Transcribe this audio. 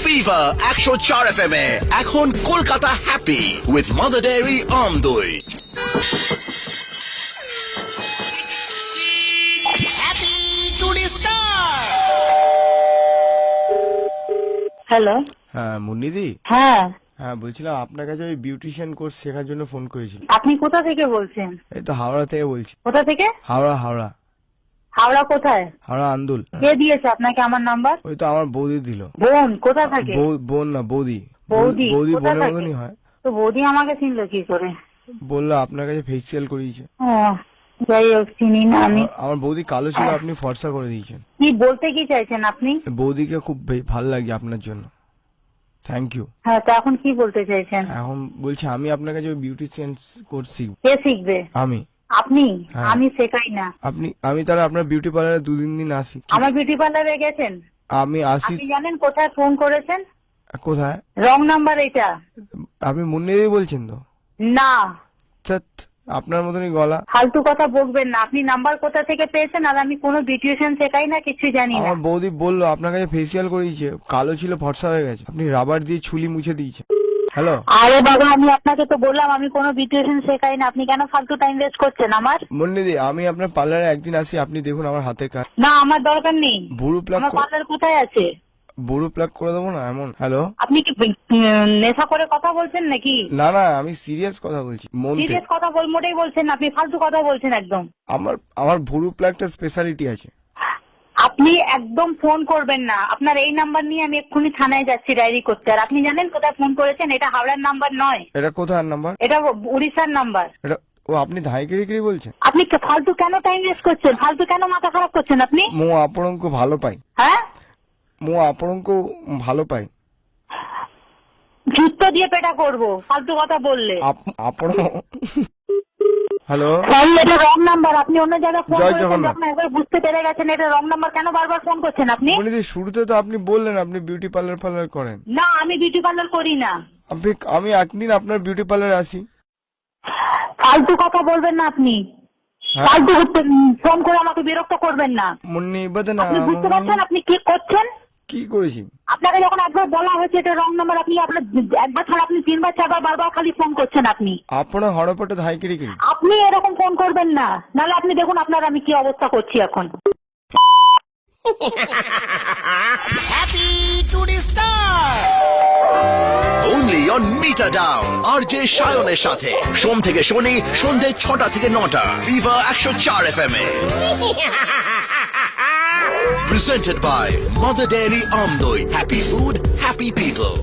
Fever 104 FM এ এখন Kolkata happy with mother dairy আমদই। হ্যালো, হ্যাঁ মুন্নিদি। হ্যাঁ হ্যাঁ বলছিলাম আপনার কাছে ওই বিউটিশিয়ান কোর্স শেখার জন্য ফোন করেছি। আপনি কোথা থেকে বলছেন? এই তো হাওড়া থেকে বলছি। কোথা থেকে? হাওড়া হাওড়া হাওড়া কোথায়? হাওড়া আন্দুল। কে দিয়েছে আপনাকে আমার নাম্বার? ওই তো আমার বৌদি দিল। বোন কোথা থাকে? বোন না বৌদি। বৌদি বৌদি কোথা বোনের থাকে? মতনই হয়। তো বৌদি আমাকে চিনলো কি করে? বললো আপনার কাছে ফেসিয়াল করিয়েছে। ও যাই হোক, চিনি না আমি। আমার বৌদি কালো ছিল, আপনি ফর্সা করে দিয়েছেন। কি বলতে কি চাইছেন আপনি? বৌদিকে খুব ভালো লাগে আপনার জন্য। Thank you. হ্যাঁ, তো এখন কি বলতে চাইছেন? এখন বলছি আমি আপনার কাছে ওই বিউটিশিয়ান কোর্স শিখব। কে শিখবে? আমি। আপনি? হ্যাঁ। আমি শেখাই না। আমি তাহলে আপনার বিউটি পার্লারে 2-3 দিন আসি। আমার বিউটি পার্লারে গেছেন? আমি আসি। আপনি জানেন কোথায় ফোন করেছেন? কোথায়? রং নাম্বার এটা। আপনি মুন্নিদি বলছেন তো? না, আপনার মতনই গলা। ফালতু কথা বলবেন না। আপনি নাম্বার কোথা থেকে পেয়েছেন? আর আমি কোনো বিউটিশিয়ান শেখাই না, কিছু জানি না। আমার বৌদি বললো আপনার কাছে ফেসিয়াল করিয়েছে, কালো ছিল ফর্সা হয়ে গেছে, আপনি রাবার দিয়ে ছুলি মুছে দিয়েছেন। হ্যালো। আরে বাবা, আমি আপনাকে তো বললাম আমি কোনো বিউটিশিয়ান শেখাই না। আপনি কেন ফালতু টাইম ওয়েস্ট করছেন আমার? মুন্নিদি আমি আপনার পার্লারে একদিন আসি, আপনি দেখুন আমার হাতে কাজ। না, আমার দরকার নেই। বুড়ো প্লাক আমার পার্লার কোথায় আছে? বুড়ো প্লাক করে দেবো না এমন। হ্যালো। আপনি কি নেশা করে কথা বলছেন নাকি? না না, আমি সিরিয়াস কথা বলছি, মন থেকে। সিরিয়াস কথা মোটেই বলছেন না, আপনি ফালতু কথা বলছেন একদম। আমার বুড়ো প্লাকটা স্পেশালিটি আছে। আপনি একদম ফোন করবেন না। আপনার এই নাম্বার নিয়ে আমি এক্ষুনি থানায় যাচ্ছি ডায়েরি করতে। আর আপনি জানেন কোথায় ফোন করেছেন? এটা হাওড়ার নাম্বার নয়। এটা কোথায় নাম্বার? এটা উড়িষ্যার নাম্বার। এটা আপনি ধাইকিরি বলছেন? আপনি ফালতু কেন টাইম ওয়েস্ট করছেন? ফালতু কেন মাথা খারাপ করছেন আপনি? ମୁଁ ଆପଣଙ୍କୁ ଭଲ ପାଏ। হ্যাঁ, ମୁଁ ଆପଣଙ୍କୁ ଭଲ ପାଏ। জুতো দিয়ে পেটা করবো ফালতু কথা বললে। ଆପଣ হ্যালো। সরি, এটা রং নাম্বার। আপনি অন্য জায়গায় ফোন জয় করেছেন, জগন্নাথ। যখন একবার বুঝতে পেরে গেছেন এটা রং নাম্বার, কেন বারবার ফোন করছেন আপনি? মুন্নিদি শুরুতে তো আপনি বললেন আপনি বিউটি পার্লার করেন। না, আমি বিউটি পার্লার করি না। আমি একদিন আপনার বিউটি পার্লারে আসি। ফালতু কথা বলবেন না আপনি। হ্যাঁ। ফালতু ফোন করে আমাকে বিরক্ত করবেন না। মুন্নি বদনা আপনি বুঝতে পারছেন আপনি কি করছেন? কি করেছি? আপনাকে যখন একবার বলা হয়েছে এটা রং নাম্বার, আপনি আপনার একবার ছাড়া আপনি 3বার 4বার বারবার খালি ফোন করছেন আপনি। ଆପଣ হড়পটে ধাইকিরি কিরি। আপনি এরকম ফোন করবেন না, নাহলে আপনি দেখুন আপনার আমি কি অবস্থা করছি এখন। Happy today star only on Meter Down RJ সায়নের সাথে সোম থেকে শনি সন্ধ্যে 6টা থেকে 9টা ফিভার 104 FM এ presented by Mother Dairy Amdoi. Happy food, happy people.